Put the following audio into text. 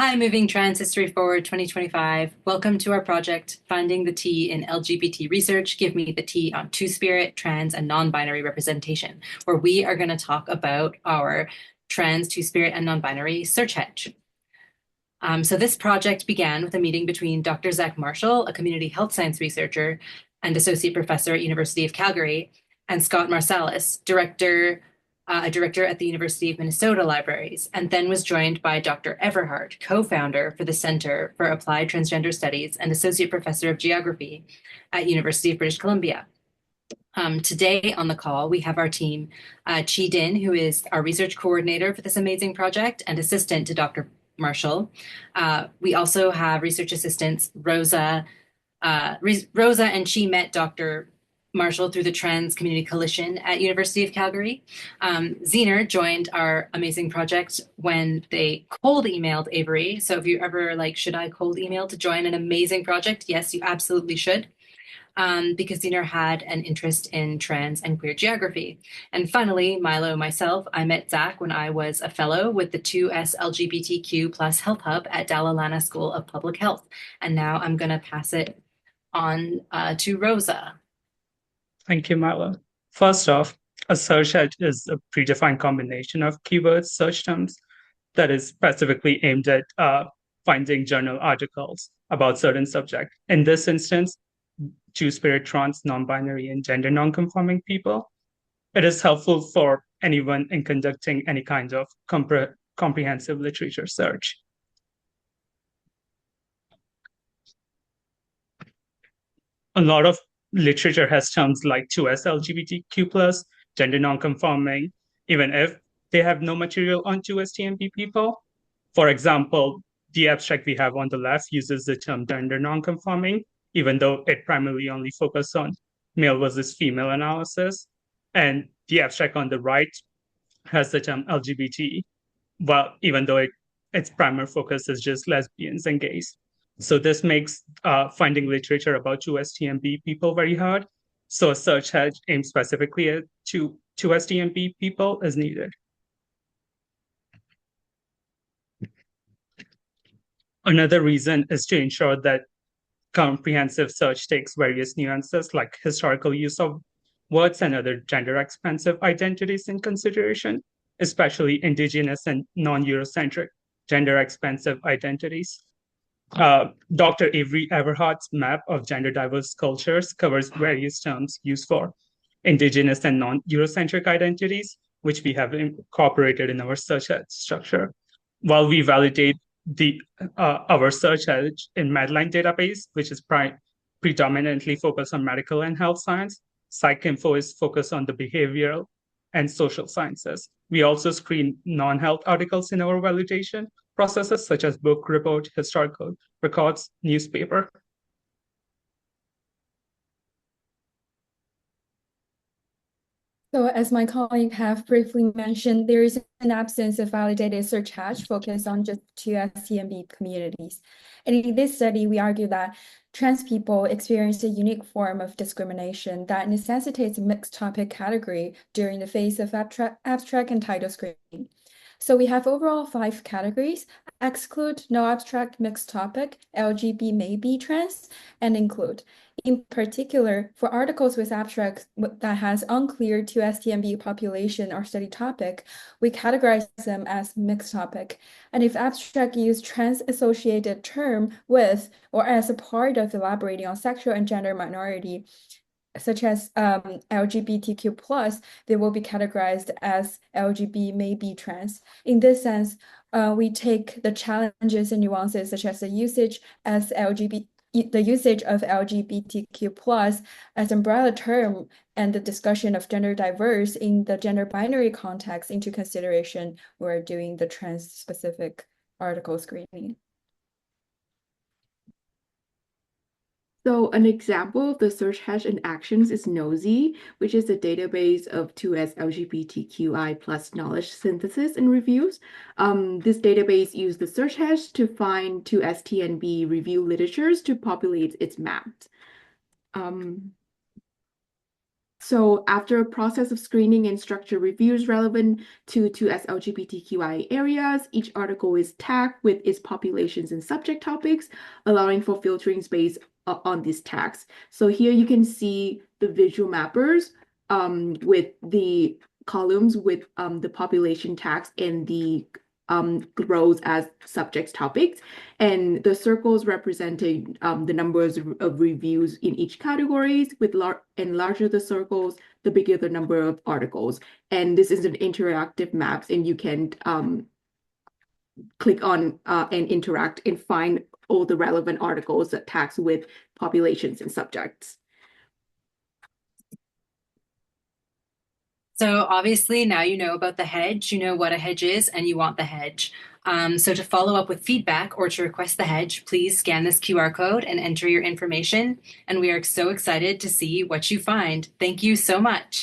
Hi, Moving Trans History Forward 2025. Welcome to our project, Finding the T in LGBT Research, Give Me the T on Two-Spirit, Trans, and Non-Binary Representation, where we are going to talk about our trans, two-spirit, and non-binary search hedge. So this project began with a meeting between Dr. Zach Marshall, a community health science researcher and associate professor at University of Calgary, and Scott Marsalis, a director at the University of Minnesota Libraries, and then was joined by Dr. Everhart, co-founder for the Center for Applied Transgender Studies and associate professor of geography at University of British Columbia. Today on the call, we have our team, Chi Din, who is our research coordinator for this amazing project and assistant to Dr. Marshall. We also have research assistants Rosa and she met Dr. Marshall through the Trans Community Coalition at University of Calgary. Zener joined our amazing project when they cold emailed Avery. So if you ever should I cold email to join an amazing project? Yes, you absolutely should. Because Zener had an interest in trans and queer geography. And finally, Milo, myself, I met Zach when I was a fellow with the 2S LGBTQ plus Health Hub at Dalalana School of Public Health. And now I'm going to pass it on to Rosa. Thank you, Milo. First off, a search hedge is a predefined combination of keywords, search terms that is specifically aimed at finding journal articles about certain subject. In this instance, two-spirit, trans, non-binary, and gender non-conforming people. It is helpful for anyone in conducting any kind of comprehensive literature search. A lot of literature has terms like 2S LGBTQ+, gender non-conforming, even if they have no material on 2S TMP people. For example, the abstract we have on the left uses the term gender non-conforming, even though it primarily only focuses on male versus female analysis. And the abstract on the right has the term LGBT, well, even though its primary focus is just lesbians and gays. So this makes finding literature about 2STMB people very hard. So a search hedge aimed specifically at 2STMB people is needed. Another reason is to ensure that comprehensive search takes various nuances like historical use of words and other gender expansive identities in consideration, especially indigenous and non-Eurocentric gender expansive identities. Dr. Avery Everhart's map of gender diverse cultures covers various terms used for indigenous and non-Eurocentric identities, which we have incorporated in our search structure. While we validate our search hedge in Medline database, which is predominantly focused on medical and health science, PsycInfo is focused on the behavioral and social sciences. We also screen non-health articles in our validation processes, such as book, report, historical records, newspaper. So as my colleague have briefly mentioned, there is an absence of validated search hedge focused on just 2STMB communities. And in this study, we argue that trans people experience a unique form of discrimination that necessitates a mixed topic category during the phase of abstract and title screening. So we have overall 5 categories: exclude, no abstract, mixed topic, LGBT may be trans, and include. In particular, for articles with abstracts that has unclear 2STMB population or study topic, we categorize them as mixed topic. And if abstract use trans-associated term with or as a part of elaborating on sexual and gender minority, such as LGBTQ+, they will be categorized as LGBT may be trans. In this sense, we take the challenges and nuances such as the usage of LGBTQ+ as umbrella term and the discussion of gender diverse in the gender binary context into consideration when we're doing the trans-specific article screening. So an example of the search hash in actions is Nosy, which is a database of 2S LGBTQI plus knowledge synthesis and reviews. This database used the search hash to find 2S TNB review literatures to populate its maps. So after a process of screening and structured reviews relevant to 2S LGBTQIA areas, each article is tagged with its populations and subject topics, allowing for filtering based on these tags. So here you can see the visual mappers with the columns with the population tags and the rows as subjects topics, and the circles representing the numbers of reviews in each categories. With larger the circles, the bigger the number of articles. And this is an interactive maps, and you can click on and interact and find all the relevant articles that tags with populations and subjects. So obviously now you know about the hedge, you know what a hedge is, and you want the hedge. So to follow up with feedback or to request the hedge, please scan this QR code and enter your information. And we are so excited to see what you find. Thank you so much.